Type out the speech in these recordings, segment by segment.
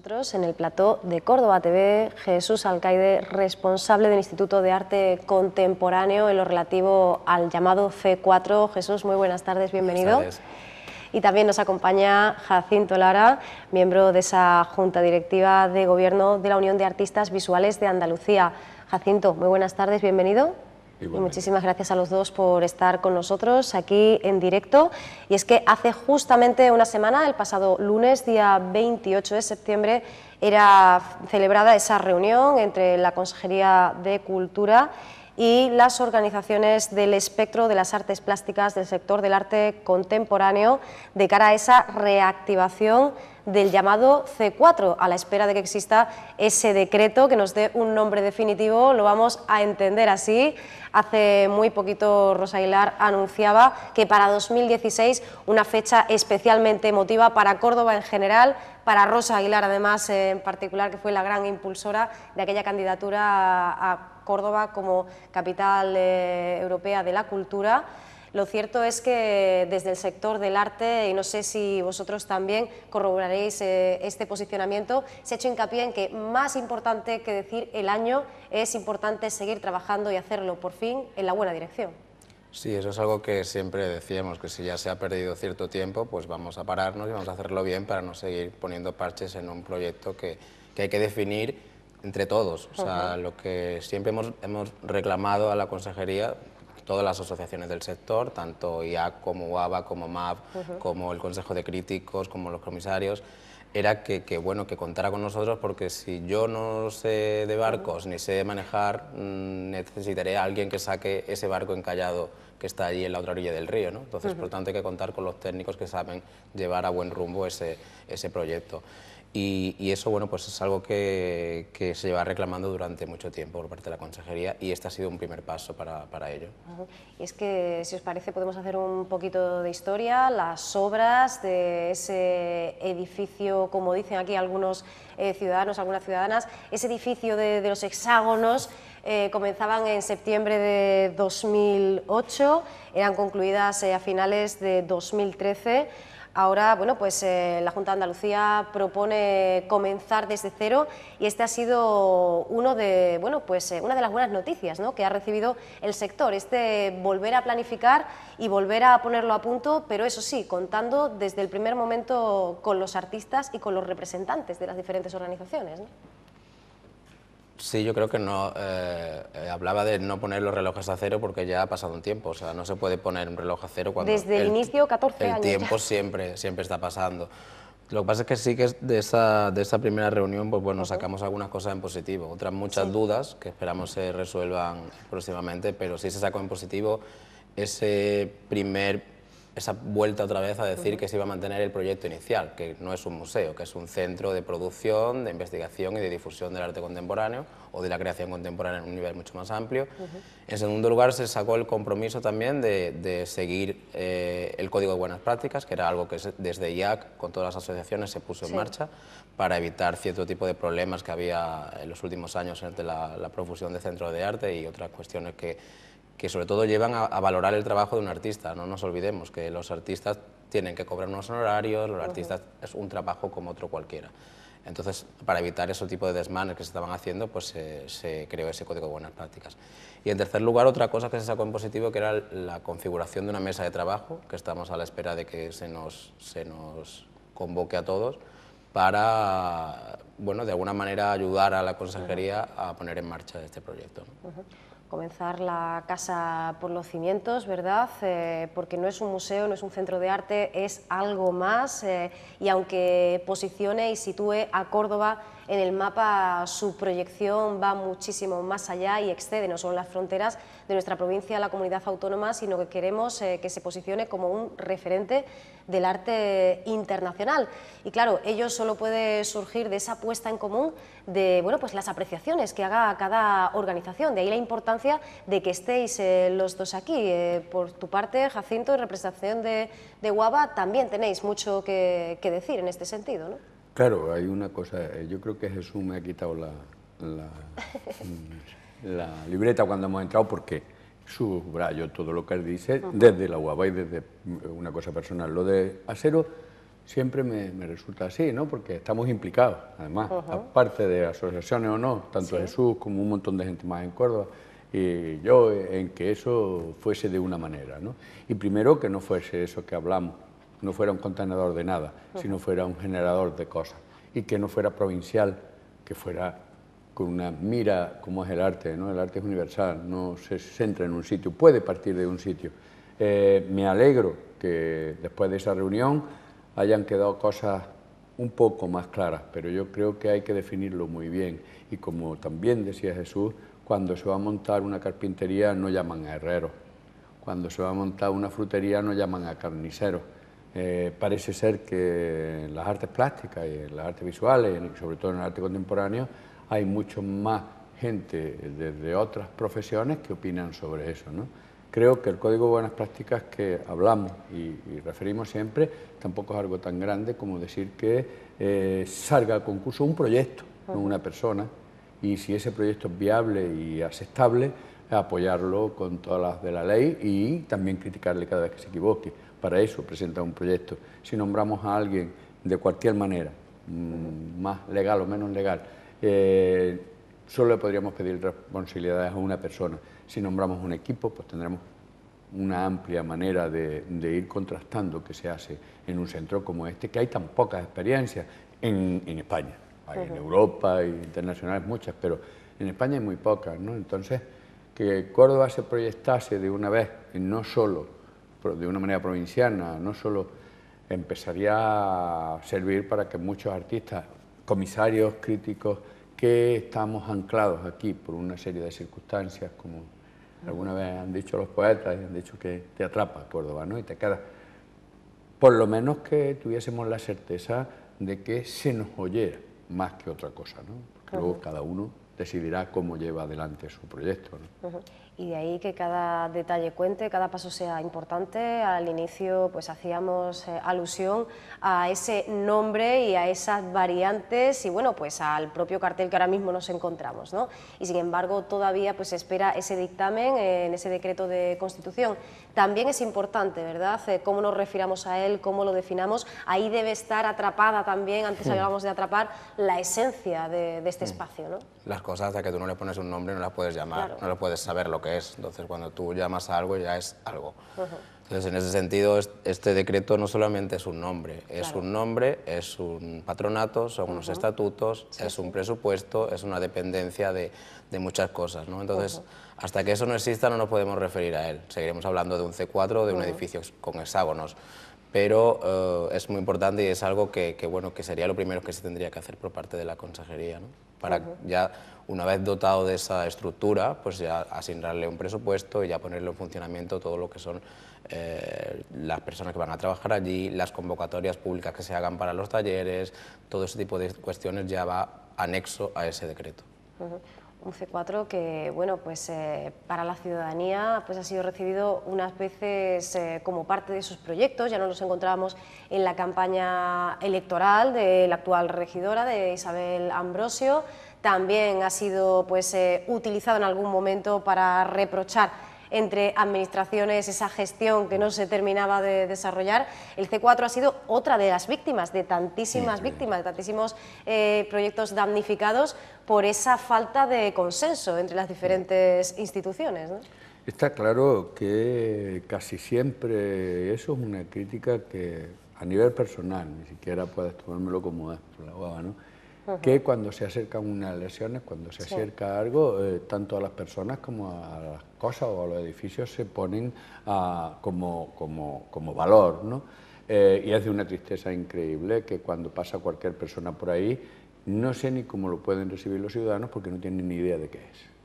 nosotros en el plató de Córdoba TV Jesús Alcaide, responsable del Instituto de Arte Contemporáneo en lo relativo al llamado C4. Jesús, muy buenas tardes, bienvenido. Buenas tardes. Y también nos acompaña Jacinto Lara, miembro de esa Junta Directiva de Gobierno de la Unión de Artistas Visuales de Andalucía. Jacinto, muy buenas tardes, bienvenido. Y muchísimas gracias a los dos por estar con nosotros aquí en directo. Y es que hace justamente una semana, el pasado lunes, día 28 de septiembre, era celebrada esa reunión entre la Consejería de Cultura y las organizaciones del espectro de las artes plásticas del sector del arte contemporáneo de cara a esa reactivación del llamado C4, a la espera de que exista ese decreto que nos dé un nombre definitivo. Lo vamos a entender así. Hace muy poquito Rosa Aguilar anunciaba que para 2016 una fecha especialmente emotiva para Córdoba en general, para Rosa Aguilar además en particular, que fue la gran impulsora de aquella candidatura a Córdoba como capital europea de la cultura. Lo cierto es que desde el sector del arte, y no sé si vosotros también corroboraréis este posicionamiento, se ha hecho hincapié en que más importante que decir el año, es importante seguir trabajando y hacerlo por fin en la buena dirección. Sí, eso es algo que siempre decíamos, que si ya se ha perdido cierto tiempo, pues vamos a pararnos y vamos a hacerlo bien para no seguir poniendo parches en un proyecto que hay que definir entre todos. O sea, lo que siempre hemos reclamado a la Consejería, todas las asociaciones del sector, tanto IAC como UABA, como MAV, como el Consejo de Críticos, como los comisarios, era que contara con nosotros, porque si yo no sé de barcos ni sé manejar, necesitaré a alguien que saque ese barco encallado que está allí en la otra orilla del río, ¿no? Entonces, por tanto, hay que contar con los técnicos que saben llevar a buen rumbo ese proyecto. Y eso, bueno, pues es algo que se lleva reclamando durante mucho tiempo por parte de la Consejería, y este ha sido un primer paso para ello. Y es que, si os parece, podemos hacer un poquito de historia. Las obras de ese edificio, como dicen aquí algunos ciudadanos, algunas ciudadanas, ese edificio de los hexágonos, comenzaban en septiembre de 2008, eran concluidas a finales de 2013. Ahora, bueno, pues la Junta de Andalucía propone comenzar desde cero, y este ha sido una de las buenas noticias, ¿no?, que ha recibido el sector, volver a planificar y volver a ponerlo a punto, pero eso sí, contando desde el primer momento con los artistas y con los representantes de las diferentes organizaciones, ¿no? Sí, yo creo que no. Hablaba de no poner los relojes a cero porque ya ha pasado un tiempo. O sea, no se puede poner un reloj a cero cuando desde el inicio, 14 años. El tiempo siempre está pasando. Lo que pasa es que sí que de esa primera reunión, pues bueno, sacamos algunas cosas en positivo, otras muchas dudas que esperamos se resuelvan próximamente, pero sí se sacó en positivo esa vuelta otra vez a decir que se iba a mantener el proyecto inicial, que no es un museo, que es un centro de producción, de investigación y de difusión del arte contemporáneo o de la creación contemporánea en un nivel mucho más amplio. En segundo lugar, se sacó el compromiso también de seguir el Código de Buenas Prácticas, que era algo que desde IAC, con todas las asociaciones, se puso en marcha para evitar cierto tipo de problemas que había en los últimos años entre la profusión de centros de arte y otras cuestiones que sobre todo llevan a valorar el trabajo de un artista. No nos olvidemos que los artistas tienen que cobrar unos honorarios, los artistas es un trabajo como otro cualquiera. Entonces, para evitar ese tipo de desmanes que se estaban haciendo, pues se creó ese Código de Buenas Prácticas. Y en tercer lugar, otra cosa que se sacó en positivo, que era la configuración de una mesa de trabajo, que estamos a la espera de que se nos convoque a todos para, bueno, de alguna manera ayudar a la Consejería a poner en marcha este proyecto, ¿no? Comenzar la casa por los cimientos, ¿verdad? Porque no es un museo, no es un centro de arte, es algo más, y aunque posicione y sitúe a Córdoba en el mapa, su proyección va muchísimo más allá y excede no solo las fronteras de nuestra provincia, la comunidad autónoma, sino que queremos que se posicione como un referente del arte internacional. Y claro, ello solo puede surgir de esa puesta en común de, bueno, pues las apreciaciones que haga cada organización. De ahí la importancia de que estéis los dos aquí. Por tu parte, Jacinto, en representación de UABA, también tenéis mucho que decir en este sentido, ¿no? Claro, hay una cosa, yo creo que Jesús me ha quitado la libreta cuando hemos entrado, porque subrayo todo lo que él dice desde la UABA y desde una cosa personal. Lo de Asero siempre me resulta así, ¿no? Porque estamos implicados, además, aparte de asociaciones o no, tanto Jesús como un montón de gente más en Córdoba, y yo en que eso fuese de una manera, ¿no? Y primero que no fuese eso que hablamos, no fuera un contenedor de nada, sino fuera un generador de cosas, y que no fuera provincial, que fuera con una mira como es el arte, ¿no? El arte es universal, no se centra en un sitio, puede partir de un sitio. Me alegro que después de esa reunión hayan quedado cosas un poco más claras, pero yo creo que hay que definirlo muy bien. Y como también decía Jesús, cuando se va a montar una carpintería no llaman a herreros, cuando se va a montar una frutería no llaman a carniceros. Parece ser que en las artes plásticas y en las artes visuales, y sobre todo en el arte contemporáneo, hay mucho más gente de otras profesiones que opinan sobre eso, ¿no? Creo que el Código de Buenas Prácticas que hablamos y referimos siempre tampoco es algo tan grande como decir que salga a concurso un proyecto, no una persona, y si ese proyecto es viable y aceptable, apoyarlo con todas las de la ley y también criticarle cada vez que se equivoque. Para eso presenta un proyecto. Si nombramos a alguien de cualquier manera, más legal o menos legal, solo le podríamos pedir responsabilidades a una persona. Si nombramos un equipo, pues tendremos una amplia manera de ir contrastando qué se hace en un centro como este, que hay tan pocas experiencias en España. Hay en Europa e internacionales muchas, pero en España hay muy pocas, ¿no? Entonces, que Córdoba se proyectase de una vez, y no solo de una manera provinciana, no solo empezaría a servir para que muchos artistas, comisarios, críticos, que estamos anclados aquí por una serie de circunstancias, como alguna vez han dicho los poetas, han dicho que te atrapa Córdoba, ¿no? Y te quedas. Por lo menos que tuviésemos la certeza de que se nos oyera más que otra cosa, ¿no? Porque luego cada uno decidirá cómo lleva adelante su proyecto, ¿no? Y de ahí que cada detalle cuente, cada paso sea importante. Al inicio pues hacíamos alusión a ese nombre y a esas variantes y bueno, pues al propio cartel que ahora mismo nos encontramos, ¿no? Y sin embargo todavía pues se espera ese dictamen en ese decreto de constitución. También es importante, ¿verdad? Cómo nos refiramos a él, cómo lo definamos. Ahí debe estar atrapada también, antes hablábamos de atrapar, la esencia de este espacio, ¿no? Las cosas hasta que tú no le pones un nombre no las puedes llamar, no le puedes saber lo que es. Entonces, cuando tú llamas a algo, ya es algo. Entonces, en ese sentido, este decreto no solamente es un nombre, es un nombre, es un patronato, son unos estatutos, es un presupuesto, es una dependencia de muchas cosas, ¿no? Entonces, hasta que eso no exista, no nos podemos referir a él. Seguiremos hablando de un C4, de un edificio con hexágonos. Pero es muy importante y es algo que sería lo primero que se tendría que hacer por parte de la consejería, ¿no? Para ya, una vez dotado de esa estructura, pues ya asignarle un presupuesto y ya ponerlo en funcionamiento todo lo que son las personas que van a trabajar allí, las convocatorias públicas que se hagan para los talleres, todo ese tipo de cuestiones ya va anexo a ese decreto. Un C4 que, bueno, pues para la ciudadanía pues ha sido recibido unas veces como parte de sus proyectos. Ya no nos encontrábamos en la campaña electoral de la actual regidora, de Isabel Ambrosio. También ha sido pues utilizado en algún momento para reprochar entre administraciones esa gestión que no se terminaba de desarrollar. El C4 ha sido otra de las víctimas, de tantísimas víctimas, de tantísimos proyectos damnificados por esa falta de consenso entre las diferentes instituciones, ¿no? Está claro que casi siempre eso es una crítica que a nivel personal, ni siquiera puedes tomármelo como es por la guava, ¿no? Que cuando se acercan unas elecciones, cuando se acerca algo, tanto a las personas como a las cosas o a los edificios se ponen como valor, ¿no? Y es de una tristeza increíble que cuando pasa cualquier persona por ahí, no sé ni cómo lo pueden recibir los ciudadanos porque no tienen ni idea de qué es.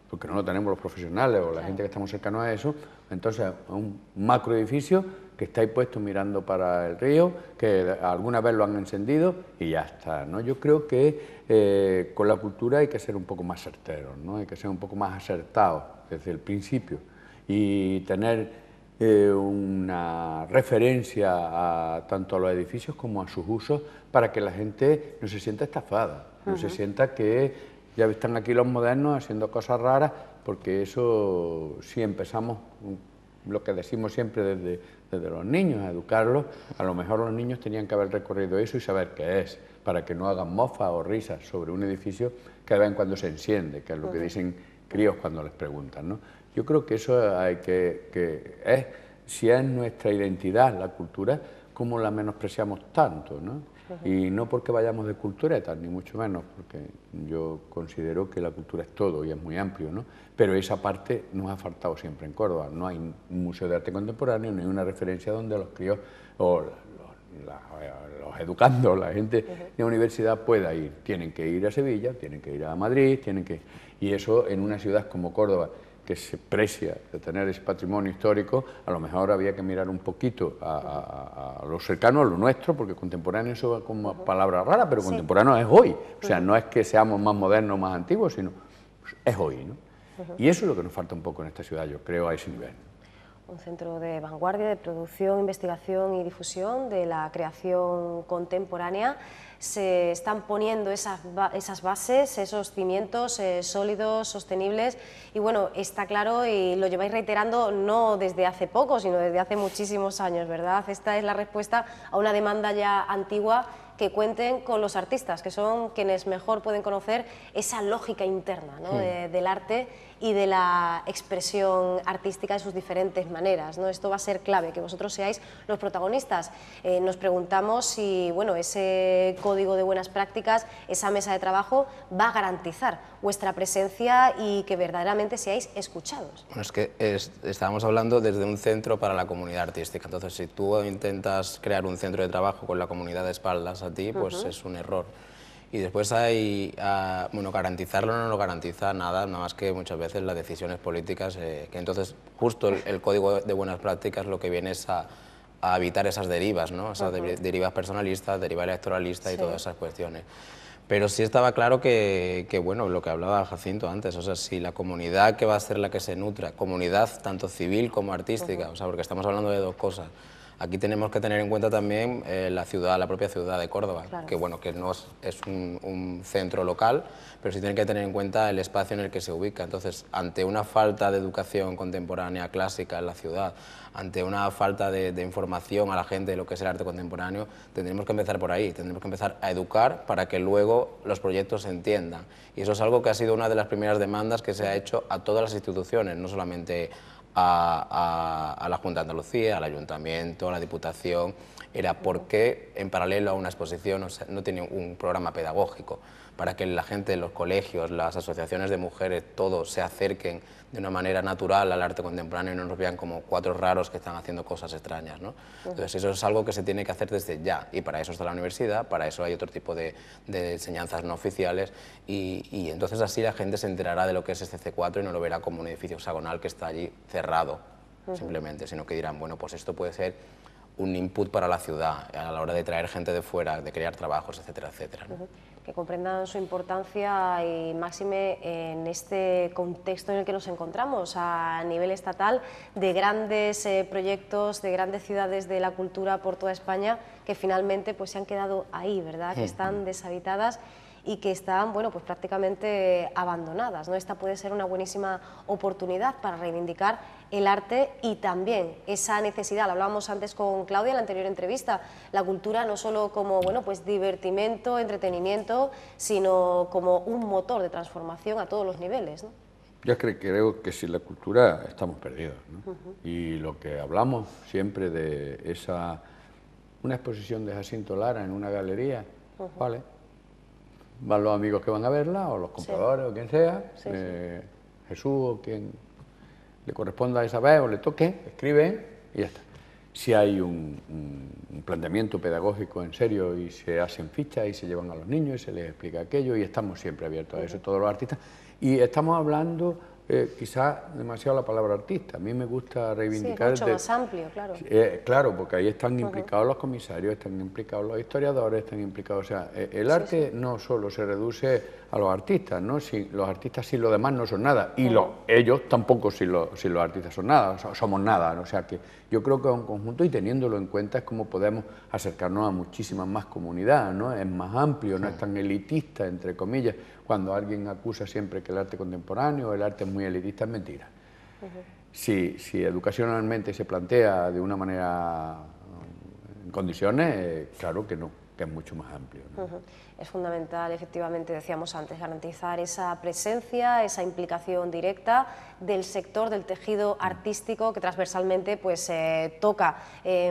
Porque no lo tenemos los profesionales o la gente que estamos cercanos a eso. Entonces, un macroedificio que está ahí puesto mirando para el río, que alguna vez lo han encendido y ya está, ¿no? Yo creo que con la cultura hay que ser un poco más certeros, ¿no? Hay que ser un poco más acertados desde el principio y tener una referencia tanto a los edificios como a sus usos para que la gente no se sienta estafada, no se sienta que ya están aquí los modernos haciendo cosas raras, porque eso, si empezamos lo que decimos siempre desde los niños, a educarlos. A lo mejor los niños tenían que haber recorrido eso y saber qué es, para que no hagan mofa o risas sobre un edificio que de vez en cuando se enciende, que es lo que dicen críos cuando les preguntan, ¿no? Yo creo que eso hay si es nuestra identidad, la cultura, cómo la menospreciamos tanto, ¿no? Y no porque vayamos de culturetas, ni mucho menos, porque yo considero que la cultura es todo y es muy amplio, ¿no? Pero esa parte nos ha faltado siempre en Córdoba. No hay un museo de arte contemporáneo, ni una referencia donde los críos o los educandos, la gente de la universidad pueda ir. Tienen que ir a Sevilla, tienen que ir a Madrid, y eso en una ciudad como Córdoba, que se precia de tener ese patrimonio histórico, a lo mejor había que mirar un poquito a lo cercano, a lo nuestro, porque contemporáneo eso es como palabra rara, pero contemporáneo es hoy. O sea, no es que seamos más modernos o más antiguos, sino es hoy, ¿no? Y eso es lo que nos falta un poco en esta ciudad, yo creo, a ese nivel. Un centro de vanguardia, de producción, investigación y difusión de la creación contemporánea. Se están poniendo esas bases, esos cimientos sólidos, sostenibles, y bueno, está claro, y lo lleváis reiterando no desde hace poco, sino desde hace muchísimos años, ¿verdad? Esta es la respuesta a una demanda ya antigua, que cuenten con los artistas, que son quienes mejor pueden conocer esa lógica interna, ¿no? Del arte y de la expresión artística de sus diferentes maneras, ¿no? Esto va a ser clave, que vosotros seáis los protagonistas. Nos preguntamos si, bueno, ese código de buenas prácticas, esa mesa de trabajo, va a garantizar vuestra presencia y que verdaderamente seáis escuchados. Bueno, es que estábamos hablando desde un centro para la comunidad artística, entonces si tú intentas crear un centro de trabajo con la comunidad de espaldas a ti, pues es un error. Y después hay, bueno, garantizarlo no lo garantiza nada más que muchas veces las decisiones políticas, que entonces justo el código de buenas prácticas lo que viene es a evitar esas derivas, ¿no? Esas derivas personalistas, derivas electoralistas y todas esas cuestiones. Pero sí estaba claro que, bueno, lo que hablaba Jacinto antes, o sea, si la comunidad que va a ser la que se nutra, comunidad tanto civil como artística, o sea, porque estamos hablando de dos cosas. Aquí tenemos que tener en cuenta también la ciudad, la propia ciudad de Córdoba, claro, que bueno, que no es un centro local, pero sí tiene que tener en cuenta el espacio en el que se ubica. Entonces, ante una falta de educación contemporánea clásica en la ciudad, ante una falta de información a la gente de lo que es el arte contemporáneo, tendremos que empezar por ahí, tendremos que empezar a educar para que luego los proyectos se entiendan. Y eso es algo que ha sido una de las primeras demandas que se ha hecho a todas las instituciones, no solamente a la Junta de Andalucía, al Ayuntamiento, a la Diputación, era porque en paralelo a una exposición no tiene un programa pedagógico para que la gente, los colegios, las asociaciones de mujeres, todos se acerquen de una manera natural al arte contemporáneo y no nos vean como cuatro raros que están haciendo cosas extrañas, ¿no? Entonces eso es algo que se tiene que hacer desde ya, y para eso está la universidad, para eso hay otro tipo de enseñanzas no oficiales, y entonces así la gente se enterará de lo que es este C4 y no lo verá como un edificio hexagonal que está allí cerrado, simplemente, sino que dirán, bueno, pues esto puede ser un input para la ciudad a la hora de traer gente de fuera, de crear trabajos, etcétera, etcétera, ¿no? Que comprendan su importancia y máxime en este contexto en el que nos encontramos a nivel estatal, de grandes proyectos, de grandes ciudades de la cultura por toda España que finalmente pues se han quedado ahí, ¿verdad? Que están deshabitadas y que están, bueno, pues prácticamente abandonadas, ¿no? Esta puede ser una buenísima oportunidad para reivindicar el arte y también esa necesidad, lo hablábamos antes con Claudia en la anterior entrevista, la cultura no solo como, bueno, pues divertimento, entretenimiento, sino como un motor de transformación a todos los niveles, ¿no? Yo creo que sin la cultura estamos perdidos, ¿no? Y lo que hablamos siempre de una exposición de Jacinto Lara en una galería, ¿vale? Van los amigos que van a verla, o los compradores, o quien sea, Jesús, o quien le corresponda esa vez, o le toque, escribe y ya está. Si hay un planteamiento pedagógico en serio y se hacen fichas y se llevan a los niños y se les explica aquello, y estamos siempre abiertos a eso, todos los artistas. Y estamos hablando quizás demasiado la palabra artista. A mí me gusta reivindicar... Sí, mucho más amplio, claro. Claro, porque ahí están implicados los comisarios, están implicados los historiadores, están implicados... O sea, el arte no solo se reduce a los artistas, ¿no? Si los artistas sin lo demás no son nada, y ellos tampoco si los artistas son nada, o sea, somos nada, ¿no? O sea que yo creo que en conjunto, y teniéndolo en cuenta, es como podemos acercarnos a muchísimas más comunidades, ¿no? Es más amplio, no es tan elitista, entre comillas. Cuando alguien acusa siempre que el arte contemporáneo, el arte es muy elitista, es mentira. si educacionalmente se plantea de una manera en condiciones, claro que no, que es mucho más amplio, ¿no? Es fundamental, efectivamente, decíamos antes, garantizar esa presencia, esa implicación directa del sector, del tejido artístico, que transversalmente pues, toca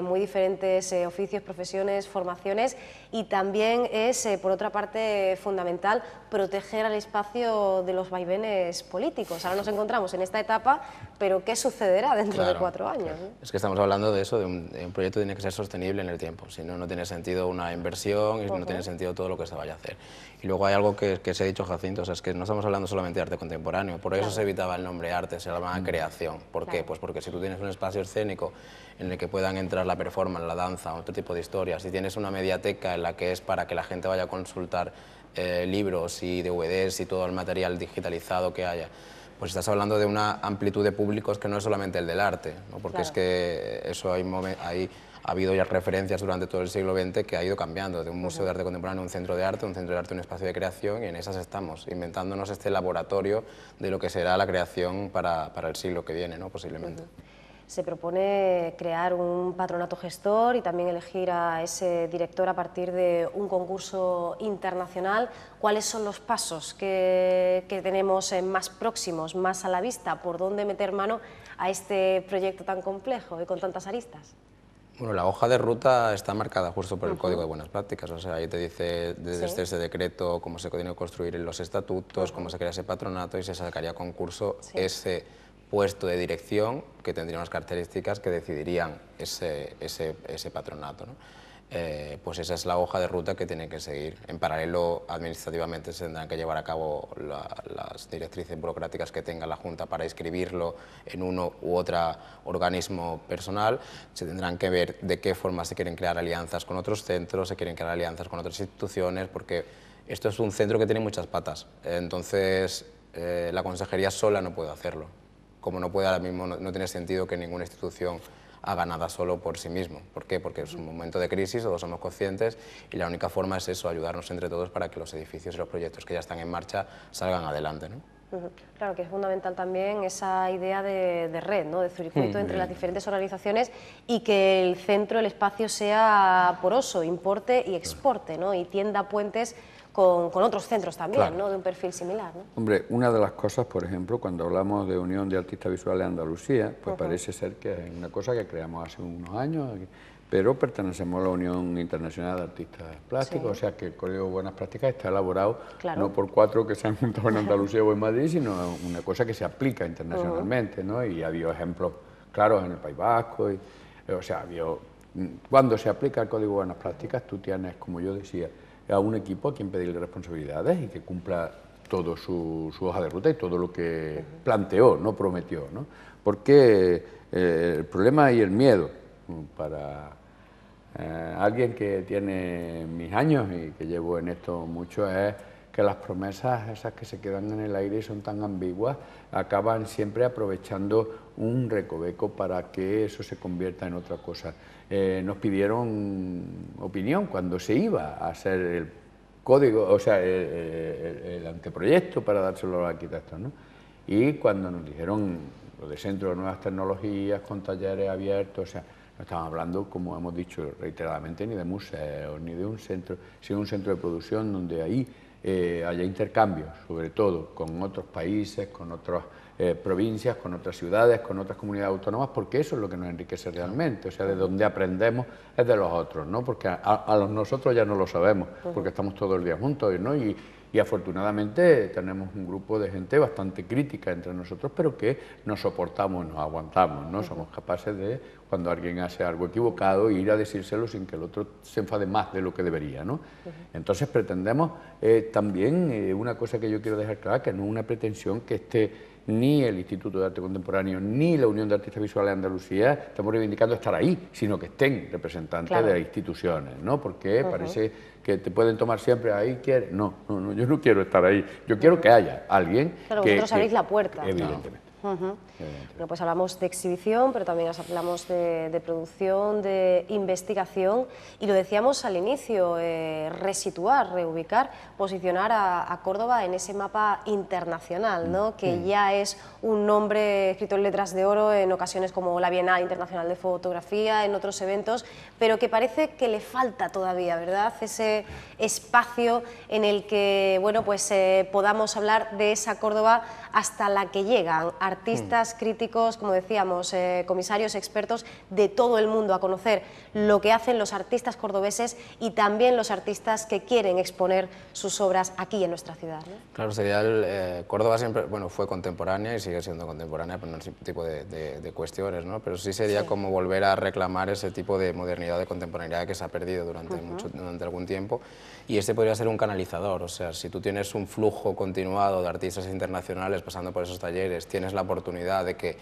muy diferentes oficios, profesiones, formaciones, y también es, por otra parte, fundamental proteger al espacio de los vaivenes políticos. Ahora nos encontramos en esta etapa, pero ¿qué sucederá dentro de 4 años? ¿No? Es que estamos hablando de eso, de un proyecto que tiene que ser sostenible en el tiempo, si no, no tiene sentido una inversión y no tiene sentido todo lo que se vaya a hacer. Y luego hay algo que se ha dicho, Jacinto, o sea, es que no estamos hablando solamente de arte contemporáneo, por eso se evitaba el nombre arte, se llamaba creación. ¿Por qué? Pues porque si tú tienes un espacio escénico en el que puedan entrar la performance, la danza, otro tipo de historias, si tienes una mediateca en la que es para que la gente vaya a consultar libros y DVDs y todo el material digitalizado que haya, pues estás hablando de una amplitud de públicos que no es solamente el del arte, ¿no? Porque es que eso ha habido ya referencias durante todo el siglo XX que ha ido cambiando, de un museo de arte contemporáneo a un centro de arte, un espacio de creación, y en esas estamos, inventándonos este laboratorio de lo que será la creación para el siglo que viene, ¿no? Posiblemente. Se propone crear un patronato gestor y también elegir a ese director a partir de un concurso internacional. ¿Cuáles son los pasos que tenemos más próximos, más a la vista? ¿Por dónde meter mano a este proyecto tan complejo y con tantas aristas? Bueno, la hoja de ruta está marcada justo por el Código de Buenas Prácticas, o sea, ahí te dice desde ese decreto cómo se tiene que construir en los estatutos, cómo se crea ese patronato y se sacaría a concurso ese puesto de dirección que tendría unas características que decidirían ese patronato, ¿no? Pues esa es la hoja de ruta que tienen que seguir. En paralelo, administrativamente se tendrán que llevar a cabo las directrices burocráticas que tenga la Junta para inscribirlo en uno u otro organismo personal. Se tendrán que ver de qué forma se quieren crear alianzas con otros centros, se quieren crear alianzas con otras instituciones, porque esto es un centro que tiene muchas patas. Entonces, la consejería sola no puede hacerlo. Como no puede ahora mismo, no tiene sentido que ninguna institución haga nada solo por sí mismo. ¿Por qué? Porque es un momento de crisis, todos somos conscientes y la única forma es eso, ayudarnos entre todos para que los edificios y los proyectos que ya están en marcha salgan adelante, ¿no? Claro que es fundamental también esa idea de red, ¿no? De circuito entre las diferentes organizaciones y que el centro, el espacio sea poroso, importe y exporte, ¿no? Y tienda puentes con otros centros también, claro, ¿no? De un perfil similar, ¿no? Hombre, una de las cosas, por ejemplo, cuando hablamos de Unión de Artistas Visuales de Andalucía, pues parece ser que es una cosa que creamos hace unos años, pero pertenecemos a la Unión Internacional de Artistas Plásticos, o sea que el Código de Buenas Prácticas está elaborado no por 4 que se han juntado en Andalucía o en Madrid, sino una cosa que se aplica internacionalmente, ¿no? Y ha habido ejemplos claros en el País Vasco, o sea, cuando se aplica el Código de Buenas Prácticas, tú tienes, como yo decía, a un equipo a quien pedirle responsabilidades y que cumpla todo su hoja de ruta y todo lo que planteó, no prometió, ¿no? Porque el problema y el miedo para alguien que tiene mis años y que llevo en esto mucho es que las promesas esas que se quedan en el aire y son tan ambiguas acaban siempre aprovechando un recoveco para que eso se convierta en otra cosa. Nos pidieron opinión cuando se iba a hacer el código, o sea, el anteproyecto para dárselo a los arquitectos, ¿no? Y cuando nos dijeron lo de Centro de Nuevas Tecnologías, con talleres abiertos, o sea, no estamos hablando, como hemos dicho reiteradamente, ni de museos, ni de un centro, sino un centro de producción donde ahí haya intercambios, sobre todo con otros países, con otras provincias, con otras ciudades, con otras comunidades autónomas, porque eso es lo que nos enriquece realmente, o sea, de donde aprendemos es de los otros, ¿no? Porque a nosotros ya no lo sabemos, porque estamos todo el día juntos, ¿no? Y afortunadamente tenemos un grupo de gente bastante crítica entre nosotros, pero que nos soportamos, nos aguantamos, ¿no? Somos capaces de, cuando alguien hace algo equivocado, ir a decírselo sin que el otro se enfade más de lo que debería, ¿no? Entonces pretendemos también, una cosa que yo quiero dejar clara, que no es una pretensión que esté ni el Instituto de Arte Contemporáneo ni la Unión de Artistas Visuales de Andalucía estamos reivindicando estar ahí, sino que estén representantes de las instituciones, ¿no? Porque parece que te pueden tomar siempre ahí, ¿quieres? No, yo no quiero estar ahí, yo quiero que haya alguien Claro, vosotros abrís la puerta. Evidentemente. Bueno, pues hablamos de exhibición, pero también hablamos de producción, de investigación, y lo decíamos al inicio, resituar, reubicar, posicionar a Córdoba en ese mapa internacional, ¿no? Que ya es un nombre escrito en letras de oro en ocasiones como la Bienal Internacional de Fotografía, en otros eventos, pero que parece que le falta todavía, ¿verdad? Ese espacio en el que, bueno, pues podamos hablar de esa Córdoba hasta la que llegan artistas, críticos, como decíamos, comisarios, expertos de todo el mundo a conocer lo que hacen los artistas cordobeses y también los artistas que quieren exponer sus obras aquí en nuestra ciudad, ¿no? Claro, sería Córdoba siempre, bueno, fue contemporánea y sigue siendo contemporánea, pero no ese tipo de cuestiones, ¿no? Pero sí sería como volver a reclamar ese tipo de modernidad, de contemporaneidad que se ha perdido durante algún tiempo, y este podría ser un canalizador. O sea, si tú tienes un flujo continuado de artistas internacionales pasando por esos talleres, tienes la oportunidad de que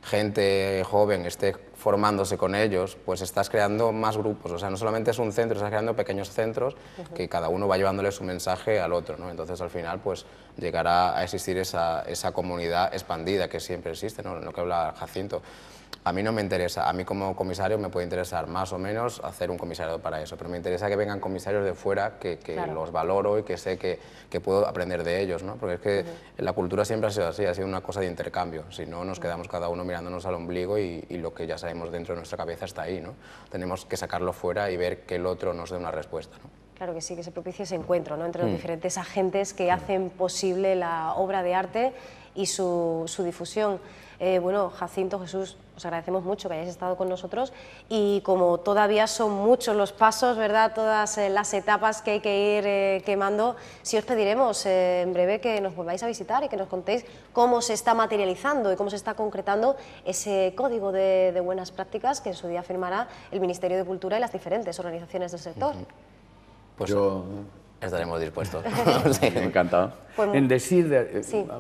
gente joven esté formándose con ellos, pues estás creando más grupos. O sea, no solamente es un centro, estás creando pequeños centros que cada uno va llevándole su mensaje al otro, ¿no? Entonces, al final, pues llegará a existir esa comunidad expandida que siempre existe, ¿no? Lo que habla Jacinto. A mí no me interesa, a mí como comisario me puede interesar más o menos hacer un comisariado para eso, pero me interesa que vengan comisarios de fuera que claro, los valoro y que sé que puedo aprender de ellos, ¿no? Porque es que la cultura siempre ha sido así, ha sido una cosa de intercambio, si no nos quedamos cada uno mirándonos al ombligo y lo que ya sabemos dentro de nuestra cabeza está ahí, ¿no? Tenemos que sacarlo fuera y ver que el otro nos dé una respuesta, ¿no? Claro que sí, que se propicie ese encuentro, ¿no? Entre los diferentes agentes que hacen posible la obra de arte y su difusión. Bueno, Jacinto, Jesús, os agradecemos mucho que hayáis estado con nosotros y como todavía son muchos los pasos, ¿verdad?, todas las etapas que hay que ir quemando, sí os pediremos en breve que nos volváis a visitar y que nos contéis cómo se está materializando y cómo se está concretando ese código de buenas prácticas que en su día firmará el Ministerio de Cultura y las diferentes organizaciones del sector. Pues estaremos dispuestos. Sí, encantado. Pues, en decir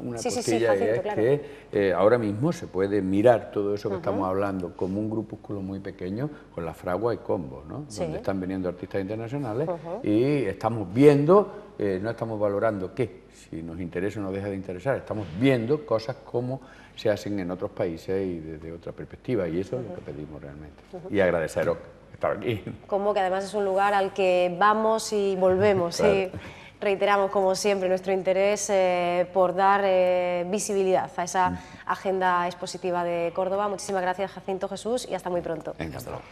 una cosilla, Jacinto, es claro, que ahora mismo se puede mirar todo eso que estamos hablando como un grupúsculo muy pequeño con la Fragua y Combo, ¿no? Donde están viniendo artistas internacionales y estamos viendo, no estamos valorando qué, si nos interesa o nos deja de interesar, estamos viendo cosas como se hacen en otros países y desde otra perspectiva, y eso es lo que pedimos realmente. Y agradeceros estar aquí. Como que además es un lugar al que vamos y volvemos, claro. Y reiteramos como siempre nuestro interés por dar visibilidad a esa agenda expositiva de Córdoba. Muchísimas gracias, Jacinto, Jesús, y hasta muy pronto. Venga, hasta luego.